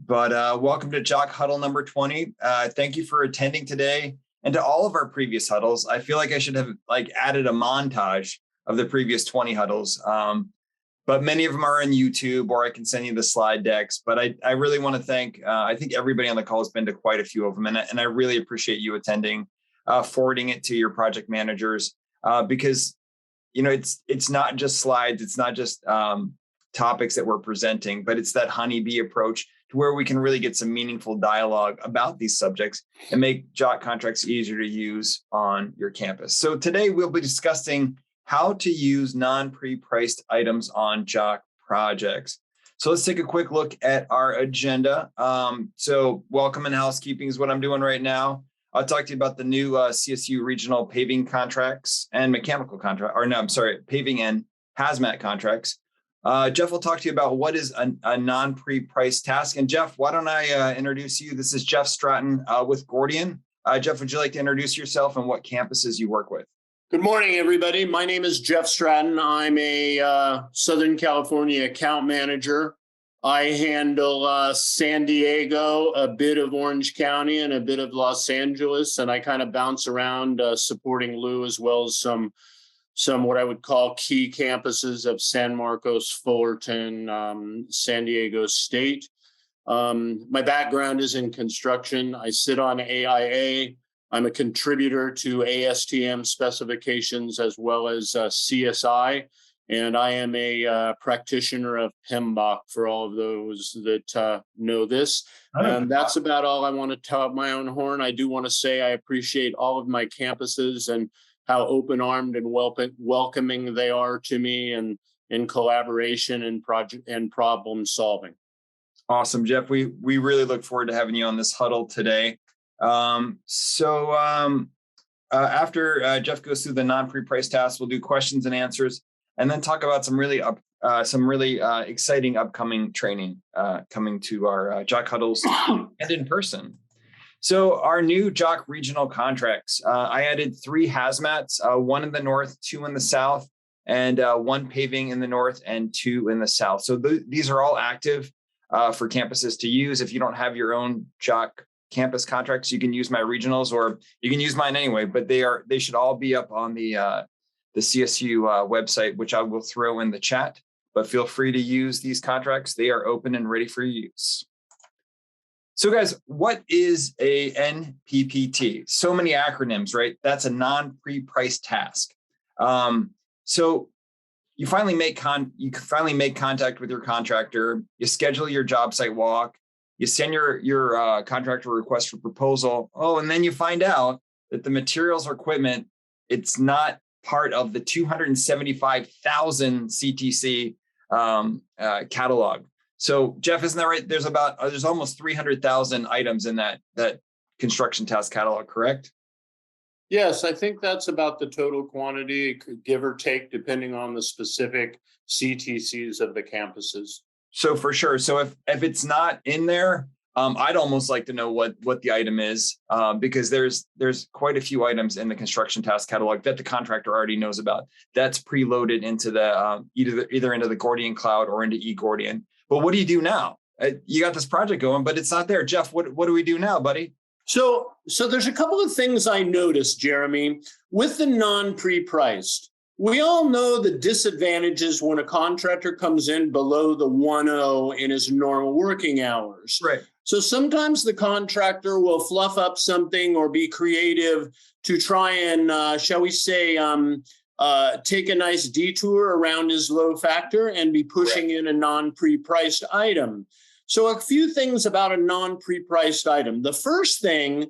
But welcome to JOC Huddle number 20. Thank you for attending today and to all of our previous huddles. I feel like I should have added a montage of the previous 20 huddles. But many of them are on YouTube, or I can send you the slide decks. But I really want to thank, I think everybody on the call has been to quite a few of them. And I really appreciate you attending, forwarding it to your project managers, because, it's not just slides. It's not just topics that we're presenting, but it's that honeybee approach to where we can really get some meaningful dialogue about these subjects and make JOC contracts easier to use on your campus. So today we'll be discussing how to use non-pre-priced items on JOC projects. So let's take a quick look at our agenda. So welcome and housekeeping is what I'm doing right now. I'll talk to you about the new CSU regional paving contracts and mechanical contract, paving and hazmat contracts. Jeff will talk to you about what is a non-pre-priced task. And Jeff, why don't I introduce you? This is Jeff Stratton with Gordian. Jeff, would you like to introduce yourself and what campuses you work with? Good morning, everybody. My name is Jeff Stratton. I'm a Southern California account manager. I handle San Diego, a bit of Orange County, and a bit of Los Angeles. And I kind of bounce around supporting Lou, as well as some what I would call key campuses of San Marcos, Fullerton, San Diego State. My background is in construction. I sit on AIA. I'm a contributor to ASTM specifications as well as CSI, and I am a practitioner of PMBOK for all of those that know this. And that's about all I want to tout my own horn. I do want to say I appreciate all of my campuses and how open-armed and welcoming they are to me, and in collaboration and project and problem solving. Awesome, Jeff. We really look forward to having you on this huddle today. After Jeff goes through the non-pre-priced tasks, we'll do questions and answers, and then talk about some really exciting upcoming training coming to our JOC huddles and in person. So our new JOC regional contracts, I added 3 hazmats, 1 in the north, 2 in the south, and 1 paving in the north and 2 in the south. So these are all active for campuses to use. If you don't have your own JOC campus contracts, you can use my regionals, or you can use mine anyway, but they should all be up on the CSU website, which I will throw in the chat. But feel free to use these contracts. They are open and ready for use. So guys, what is a NPPT? So many acronyms, right? That's a non-pre-priced task. So you finally make contact with your contractor. You schedule your job site walk. You send your contractor request for proposal. Oh, and then you find out that the materials or equipment, it's not part of the 275,000 CTC catalog. So Jeff, isn't that right? There's almost 300,000 items in that construction task catalog, correct? Yes, I think that's about the total quantity, give or take, depending on the specific CTCs of the campuses. So for sure. So if it's not in there, I'd almost like to know what the item is, because there's quite a few items in the construction task catalog that the contractor already knows about. That's preloaded into the either into the Gordian cloud or into eGordian. But what do you do now? You got this project going, but it's not there. Jeff, what do we do now, buddy? So there's a couple of things I noticed, Jeremy, with the non-pre-priced. We all know the disadvantages when a contractor comes in below the 1.0 in his normal working hours. Right. So sometimes the contractor will fluff up something or be creative to try and, shall we say, take a nice detour around his load factor and be pushing in a non-pre-priced item. So a few things about a non-pre-priced item. The first thing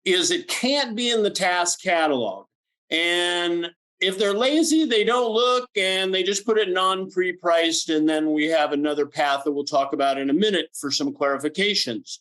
is it can't be in the task catalog. And if they're lazy, they don't look and they just put it non-pre-priced. And then we have another path that we'll talk about in a minute for some clarifications.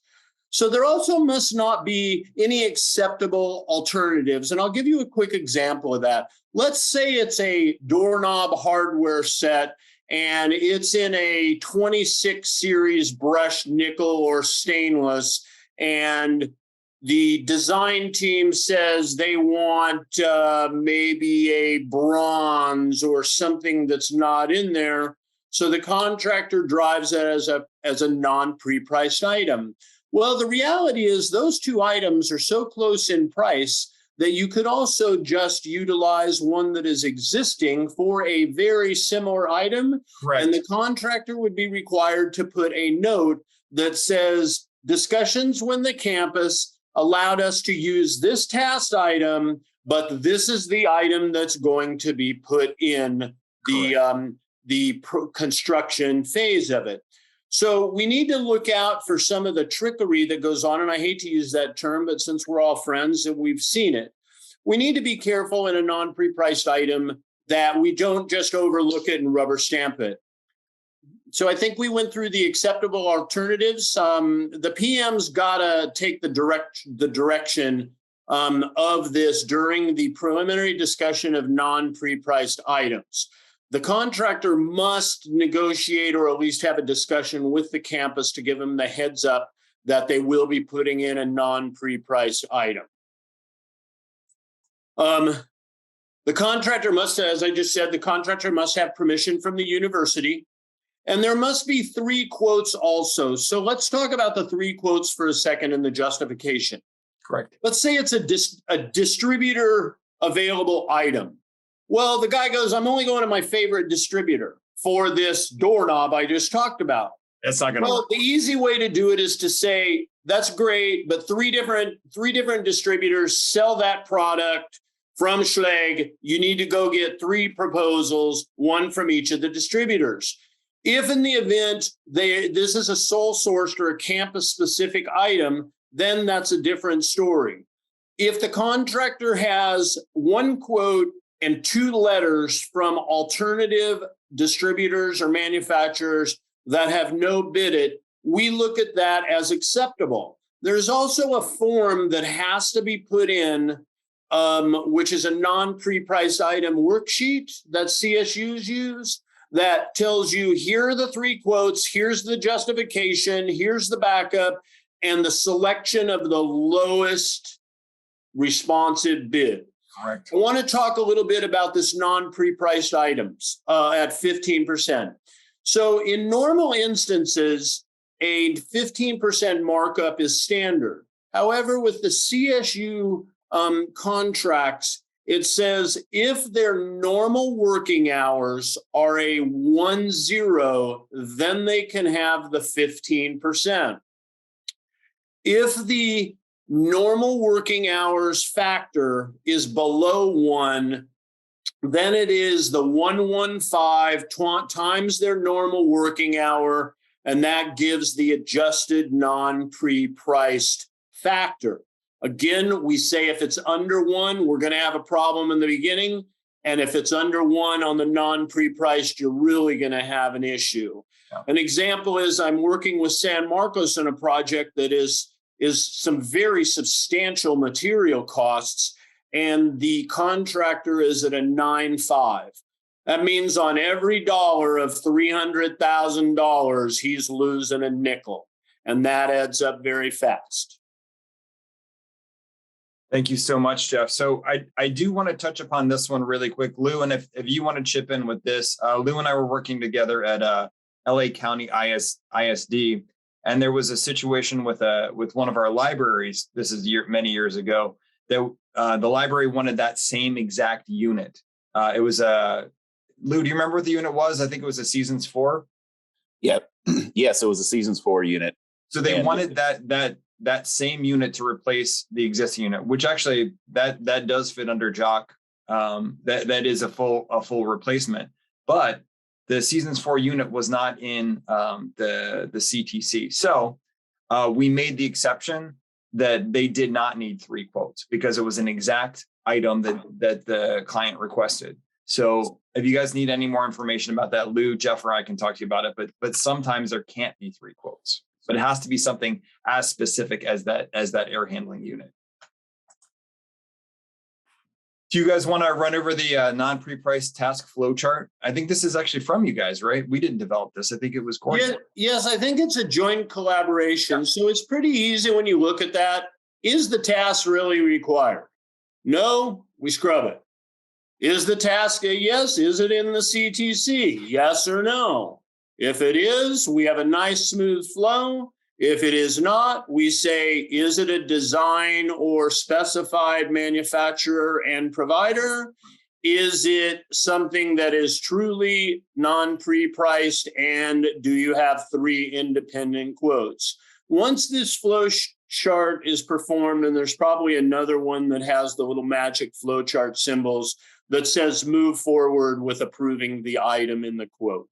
So there also must not be any acceptable alternatives. And I'll give you a quick example of that. Let's say it's a doorknob hardware set and it's in a 26 series brushed nickel or stainless, and the design team says they want maybe a bronze or something that's not in there. So the contractor drives it as a non-pre-priced item. Well, the reality is those two items are so close in price that you could also just utilize one that is existing for a very similar item. Correct. And the contractor would be required to put a note that says, discussions when the campus allowed us to use this task item, but this is the item that's going to be put in the construction phase of it. So we need to look out for some of the trickery that goes on. And I hate to use that term, but since we're all friends and we've seen it, we need to be careful in a non-pre-priced item that we don't just overlook it and rubber stamp it. So I think we went through the acceptable alternatives. The PM's got to take the direction of this during the preliminary discussion of non-pre-priced items. The contractor must negotiate or at least have a discussion with the campus to give them the heads up that they will be putting in a non-pre-priced item. The contractor must, as I just said, the contractor must have permission from the university, and there must be 3 quotes also. So let's talk about the 3 quotes for a second and the justification. Correct. Let's say it's a distributor available item. Well, the guy goes, I'm only going to my favorite distributor for this doorknob I just talked about. That's not going to work. The easy way to do it is to say, that's great, but three different distributors sell that product from Schlage. You need to go get 3 proposals, 1 from each of the distributors. If in the event this is a sole sourced or a campus-specific item, then that's a different story. If the contractor has 1 quote and 2 letters from alternative distributors or manufacturers that have no bid it, we look at that as acceptable. There's also a form that has to be put in, which is a non-pre-priced item worksheet that CSUs use that tells you, here are the 3 quotes, here's the justification, here's the backup, and the selection of the lowest responsive bid. Correct. I want to talk a little bit about this non-pre-priced items at 15%. So in normal instances, a 15% markup is standard. However, with the CSU contracts, it says if their normal working hours are a 1-0, then they can have the 15%. If the normal working hours factor is below 1, then it is the 115 times their normal working hour, and that gives the adjusted non-pre-priced factor. Again, we say if it's under 1, we're going to have a problem in the beginning, and if it's under 1 on the non-pre-priced, you're really going to have an issue. Yeah. An example is I'm working with San Marcos on a project that is some very substantial material costs, and the contractor is at a 9.5. That means on every dollar of $300,000, he's losing a nickel, and that adds up very fast. Thank you so much, Jeff. So I do want to touch upon this one really quick, Lou, and if you want to chip in with this, Lou and I were working together at LA County ISD, and there was a situation with one of our libraries. This is many years ago. That the library wanted that same exact unit. It was Lou, do you remember what the unit was? I think it was a Seasons 4. Yep. Yes, it was a Seasons 4 unit. So they wanted that same unit to replace the existing unit, which actually that does fit under JOC. That is a full replacement, but the Seasons 4 unit was not in the CTC. So we made the exception that they did not need 3 quotes because it was an exact item that the client requested. So if you guys need any more information about that, Lou, Jeff, or I can talk to you about it. But sometimes there can't be 3 quotes, but it has to be something as specific as that air handling unit. Do you guys want to run over the non-pre-priced task flow chart? I think this is actually from you guys, right? We didn't develop this. I think it was Gordian. Yes, I think it's a joint collaboration. Yeah. So it's pretty easy when you look at that. Is the task really required? No, we scrub it. Is the task a yes? Is it in the CTC? Yes or no? If it is, we have a nice smooth flow. If it is not, we say, is it a design or specified manufacturer and provider? Is it something that is truly non-pre-priced? And do you have 3 independent quotes? Once this flow chart is performed, and there's probably another one that has the little magic flow chart symbols that says move forward with approving the item in the quote.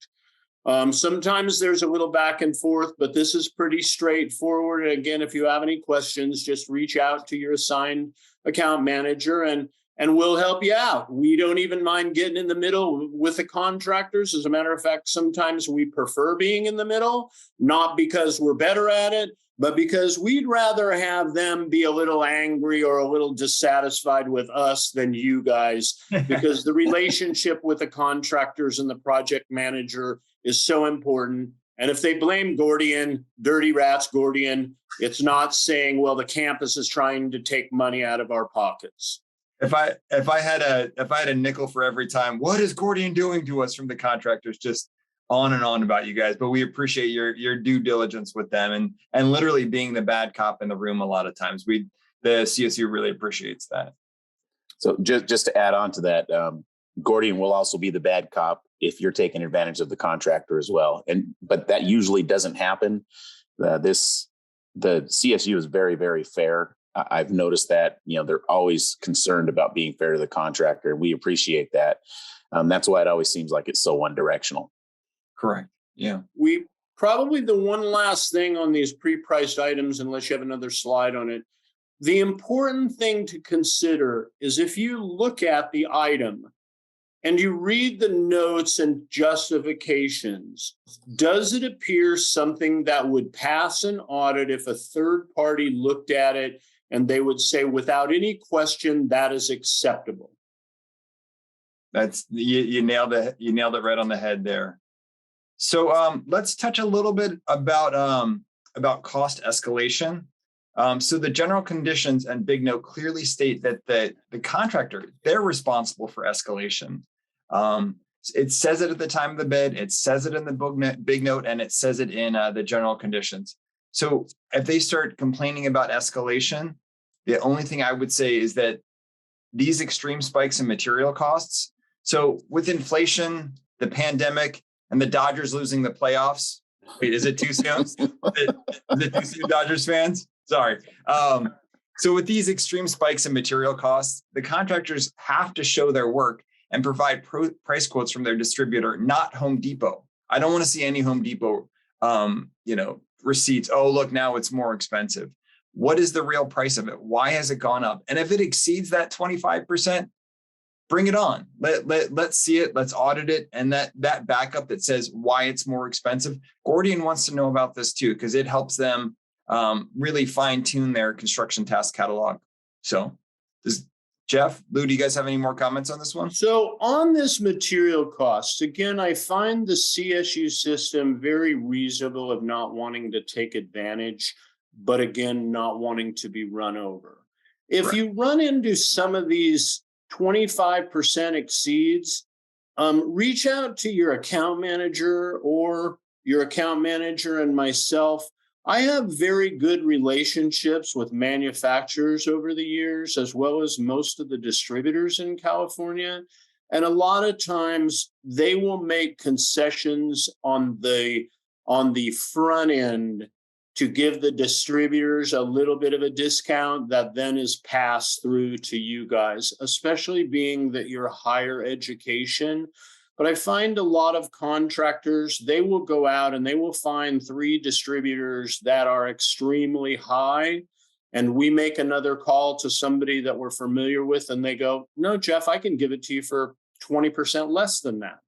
Sometimes there's a little back and forth, but this is pretty straightforward. And again, if you have any questions, just reach out to your assigned account manager and we'll help you out. We don't even mind getting in the middle with the contractors. As a matter of fact, sometimes we prefer being in the middle, not because we're better at it, but because we'd rather have them be a little angry or a little dissatisfied with us than you guys, because the relationship with the contractors and the project manager is so important. And if they blame Gordian, dirty rats, Gordian, it's not saying, well, the campus is trying to take money out of our pockets. If I had a nickel for every time, what is Gordian doing to us, from the contractors, just on and on about you guys. But we appreciate your due diligence with them and literally being the bad cop in the room a lot of times. The CSU really appreciates that. So just to add on to that, Gordian will also be the bad cop if you're taking advantage of the contractor as well. But that usually doesn't happen. The CSU is very, very fair. I've noticed that, they're always concerned about being fair to the contractor. We appreciate that. That's why it always seems like it's so one directional. Correct. Yeah. We probably, the one last thing on these pre-priced items, unless you have another slide on it, the important thing to consider is if you look at the item and you read the notes and justifications, does it appear something that would pass an audit if a third party looked at it and they would say, without any question, that is acceptable? That's you nailed it. You nailed it right on the head there. So let's touch a little bit about cost escalation. So the general conditions and big note clearly state that the contractor, they're responsible for escalation. It says it at the time of the bid, it says it in the big note, and it says it in the general conditions. So if they start complaining about escalation, the only thing I would say is that these extreme spikes in material costs. So with inflation, the pandemic, and the Dodgers losing the playoffs. Wait, is it too soon? Is it too soon, Dodgers fans? Sorry. So with these extreme spikes in material costs, the contractors have to show their work and provide price quotes from their distributor, not Home Depot. I don't want to see any Home Depot, receipts. Oh, look, now it's more expensive. What is the real price of it? Why has it gone up? And if it exceeds that 25%, bring it on. Let's see it. Let's audit it. And that backup that says why it's more expensive. Gordian wants to know about this too, because it helps them really fine tune their construction task catalog. So Jeff, Lou, do you guys have any more comments on this one? So on this material costs, again, I find the CSU system very reasonable of not wanting to take advantage, but again, not wanting to be run over. If you run into some of these 25% exceeds, reach out to your account manager or your account manager and myself. I have very good relationships with manufacturers over the years, as well as most of the distributors in California. And a lot of times they will make concessions on the front end to give the distributors a little bit of a discount that then is passed through to you guys, especially being that you're higher education. But I find a lot of contractors, they will go out and they will find 3 distributors that are extremely high. And we make another call to somebody that we're familiar with and they go, no, Jeff, I can give it to you for 20% less than that.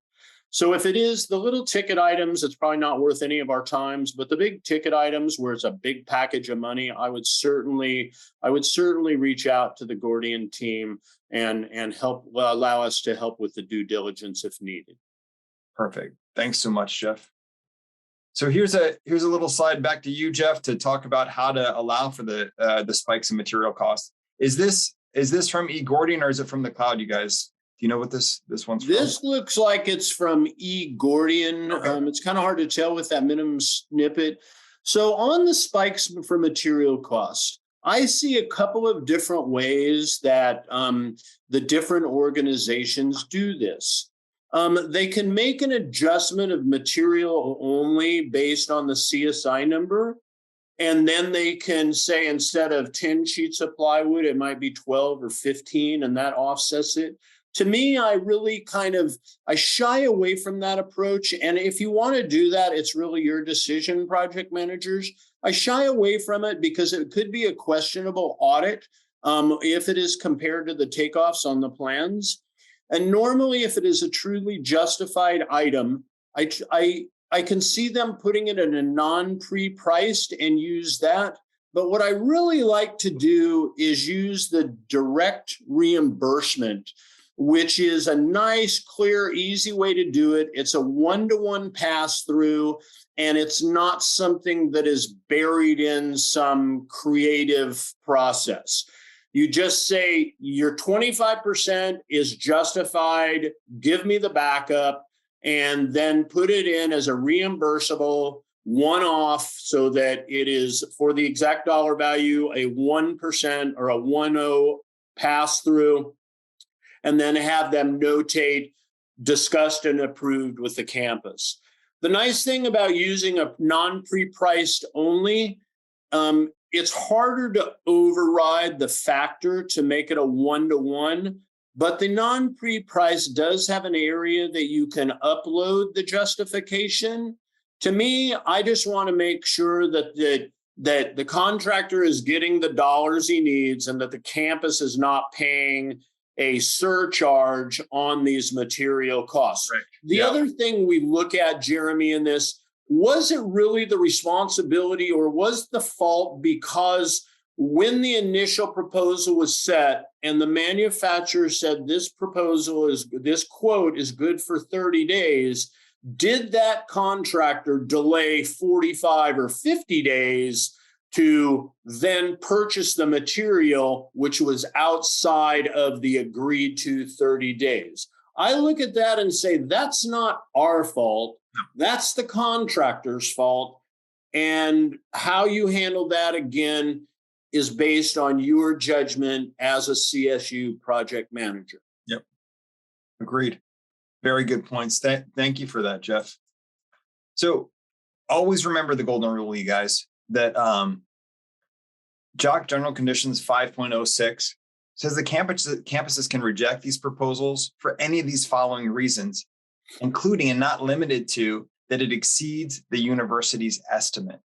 So if it is the little ticket items, it's probably not worth any of our times, but the big ticket items where it's a big package of money, I would certainly reach out to the Gordian team and help allow us to help with the due diligence if needed. Perfect. Thanks so much, Jeff. So here's a little slide back to you, Jeff, to talk about how to allow for the spikes in material costs. Is this from eGordian or is it from the cloud, you guys? you know what this one's from? This looks like it's from Gordian. Okay. It's kind of hard to tell with that minimum snippet. So on the spikes for material cost, I see a couple of different ways that the different organizations do this. They can make an adjustment of material only based on the CSI number. And then they can say instead of 10 sheets of plywood, it might be 12 or 15, and that offsets it. To me, I shy away from that approach. And if you want to do that, it's really your decision, project managers. I shy away from it because it could be a questionable audit if it is compared to the takeoffs on the plans. And normally, if it is a truly justified item, I can see them putting it in a non-pre-priced and use that. But what I really like to do is use the direct reimbursement, which is a nice, clear, easy way to do it. It's a one-to-one pass-through, and it's not something that is buried in some creative process. You just say your 25% is justified, give me the backup, and then put it in as a reimbursable one-off so that it is for the exact dollar value, a 1% or a 1.0 pass-through, and then have them notate discussed and approved with the campus. The nice thing about using a non-pre-priced only, it's harder to override the factor to make it a one-to-one, but the non-pre-priced does have an area that you can upload the justification. To me, I just want to make sure that the contractor is getting the dollars he needs and that the campus is not paying a surcharge on these material costs. Right. The other thing we look at, Jeremy, in this, was it really the responsibility or was the fault because when the initial proposal was set and the manufacturer said this quote is good for 30 days, did that contractor delay 45 or 50 days to then purchase the material, which was outside of the agreed to 30 days? I look at that and say, that's not our fault. That's the contractor's fault. And how you handle that, again, is based on your judgment as a CSU project manager. Yep. Agreed. Very good points. Thank you for that, Jeff. So always remember the golden rule, you guys, that JOC General Conditions 5.06 says the campuses can reject these proposals for any of these following reasons, including and not limited to that it exceeds the university's estimate.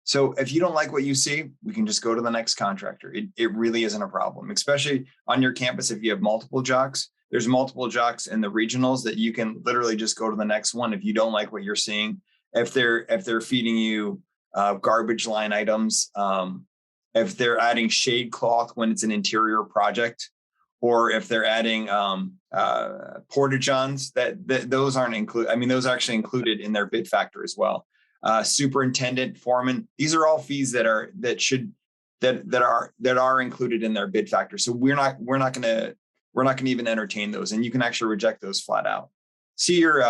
So if you don't like what you see, we can just go to the next contractor. It really isn't a problem, especially on your campus. If you have multiple JOCs, there's multiple JOCs in the regionals that you can literally just go to the next one. If you don't like what you're seeing, if they're feeding you garbage line items, if they're adding shade cloth when it's an interior project, or if they're adding porta-johns, that those aren't included. I mean, those are actually included in their bid factor as well. Superintendent, foreman, these are all fees that are included in their bid factor. So we're not going to even entertain those, and you can actually reject those flat out. See your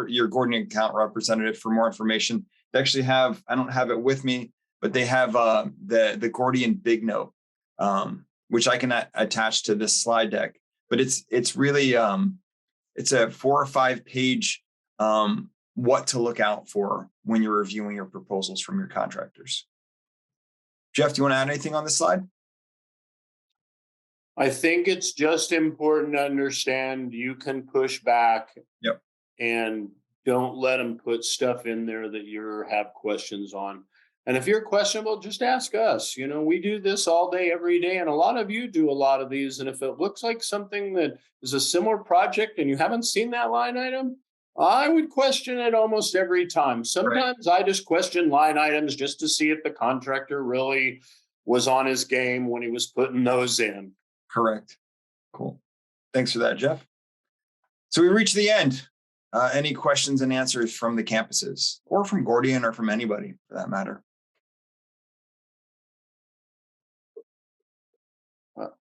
your Gordian account representative for more information. They actually have, I don't have it with me, but they have the Gordian Big Note, which I can attach to this slide deck. But it's really it's a 4 or 5 page what to look out for when you're reviewing your proposals from your contractors. Jeff, do you want to add anything on this slide? I think it's just important to understand you can push back. Yep. And don't let them put stuff in there that you have questions on. And if you're questionable, just ask us. You know, we do this all day, every day, and a lot of you do a lot of these. And if it looks like something that is a similar project and you haven't seen that line item, I would question it almost every time. Sometimes I just question line items just to see if the contractor really was on his game when he was putting those in. Correct. Cool. Thanks for that, Jeff. So we reached the end. Any questions and answers from the campuses or from Gordian or from anybody for that matter?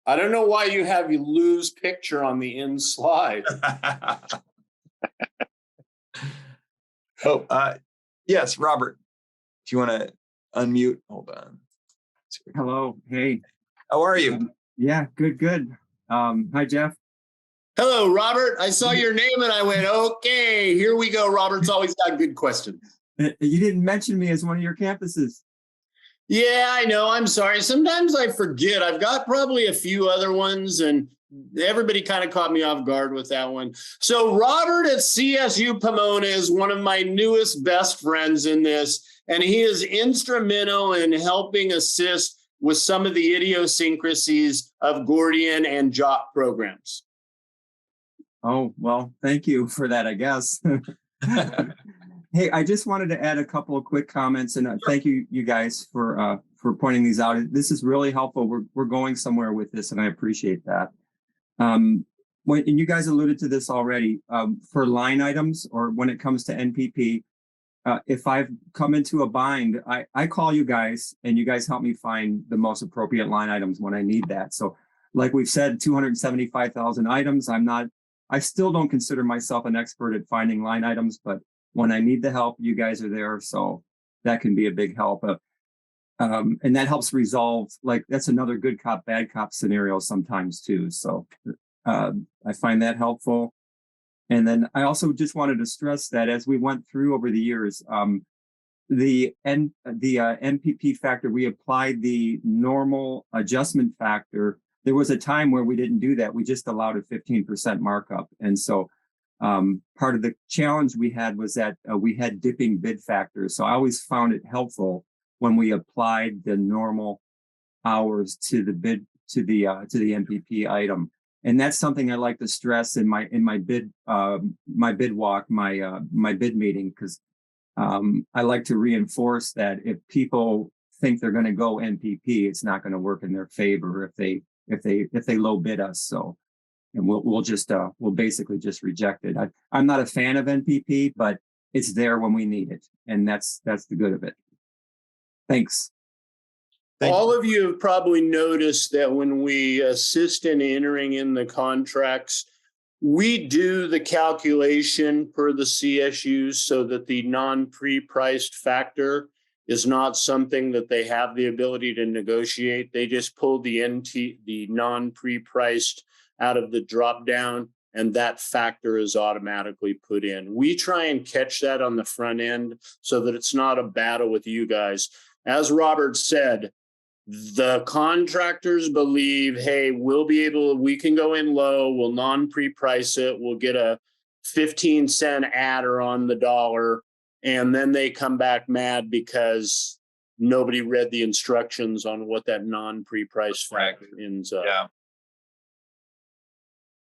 I don't know why you have Lou's picture on the end slide. Yes, Robert, do you want to unmute? Hold on. Hello. Hey. How are you? Yeah, good. Hi, Jeff. Hello, Robert. I saw your name and I went, okay, here we go. Robert's always got good questions. You didn't mention me as one of your campuses. Yeah, I know. I'm sorry. Sometimes I forget. I've got probably a few other ones, and everybody kind of caught me off guard with that one. So Robert at CSU Pomona is one of my newest best friends in this, and he is instrumental in helping assist with some of the idiosyncrasies of Gordian and JOC programs. Oh, well, thank you for that, I guess. Hey, I just wanted to add a couple of quick comments, and thank you guys for pointing these out. This is really helpful. We're going somewhere with this, and I appreciate that. And you guys alluded to this already, for line items or when it comes to NPP, if I've come into a bind, I call you guys, and you guys help me find the most appropriate line items when I need that. So, like we've said, 275,000 items. I still don't consider myself an expert at finding line items, but when I need the help, you guys are there. So that can be a big help. And that helps resolve, like, that's another good cop, bad cop scenario sometimes too. So I find that helpful. And then I also just wanted to stress that as we went through over the years, the NPP factor, we applied the normal adjustment factor. There was a time where we didn't do that. We just allowed a 15% markup. And so part of the challenge we had was that we had dipping bid factors. So I always found it helpful when we applied the normal hours to the bid, to the NPP item. And that's something I like to stress in my bid walk, my bid meeting, because I like to reinforce that if people think they're going to go NPP, it's not going to work in their favor if they low bid us. So, and we'll basically just reject it. I'm not a fan of NPP, but it's there when we need it, and that's the good of it. Thanks. All of you have probably noticed that when we assist in entering in the contracts, we do the calculation per the CSUs so that the non-pre-priced factor is not something that they have the ability to negotiate. They just pull the non-pre-priced out of the drop down, and that factor is automatically put in. We try and catch that on the front end so that it's not a battle with you guys. As Robert said, the contractors believe, hey, we can go in low, we'll non-pre-price it, we'll get a 15-cent adder on the dollar, and then they come back mad because nobody read the instructions on what that non-pre-price factor ends up. Yeah.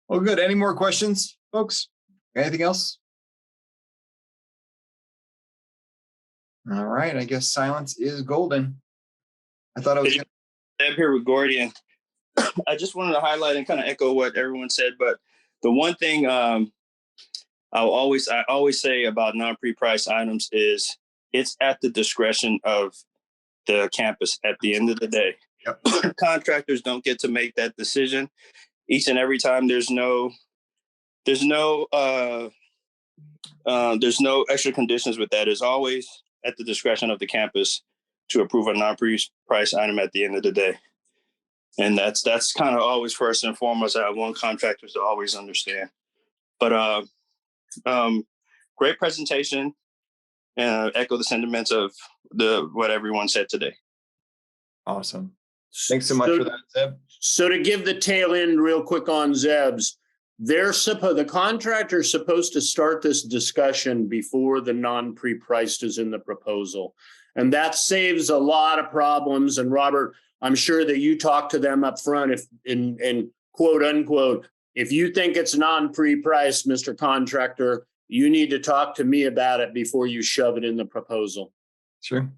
Well, good. Any more questions, folks? Anything else? All right. I guess silence is golden. I thought I was going to. I'm here with Gordian. I just wanted to highlight and kind of echo what everyone said, but the one thing I always say about non-pre-priced items is it's at the discretion of the campus at the end of the day. Yep. Contractors don't get to make that decision each and every time. There's no extra conditions with that. It's always at the discretion of the campus to approve a non-pre-priced item at the end of the day. And that's kind of always first and foremost. I want contractors to always understand. But great presentation, and echo the sentiments of what everyone said today. Awesome. Thanks so much for that, Zeb. So to give the tail end real quick on Zeb's, the contractor's supposed to start this discussion before the non-pre-priced is in the proposal. And that saves a lot of problems. And Robert, I'm sure that you talk to them up front if in quote unquote, if you think it's non-pre-priced, Mr. Contractor, you need to talk to me about it before you shove it in the proposal. Sure.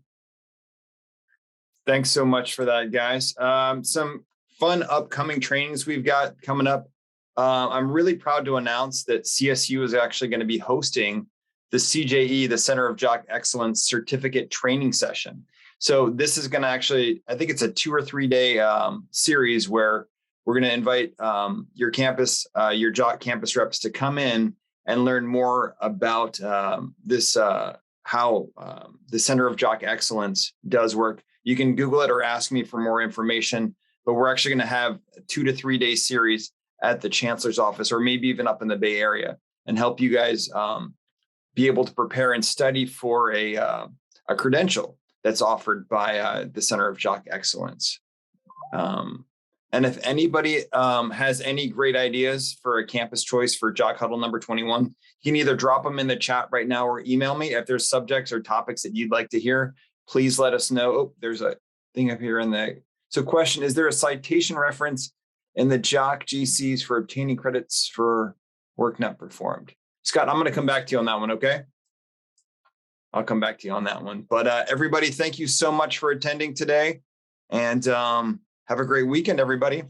Thanks so much for that, guys. Some fun upcoming trainings we've got coming up. I'm really proud to announce that CSU is actually going to be hosting the CJE, the Center of JOC Excellence Certificate Training Session. So this is going to actually, I think it's a 2 or 3 day series where we're going to invite your campus, your JOC campus reps to come in and learn more about this, how the Center of JOC Excellence does work. You can Google it or ask me for more information, but we're actually going to have a 2 to 3 day series at the Chancellor's office, or maybe even up in the Bay Area, and help you guys be able to prepare and study for a credential that's offered by the Center of JOC Excellence. And if anybody has any great ideas for a campus choice for JOC Huddle number 21, you can either drop them in the chat right now or email me. If there's subjects or topics that you'd like to hear, please let us know. Oh, there's a thing up here in the, so question, is there a citation reference in the JOC GCs for obtaining credits for work not performed? Scott, I'm going to come back to you on that one, okay? I'll come back to you on that one. But everybody, thank you so much for attending today. And have a great weekend, everybody.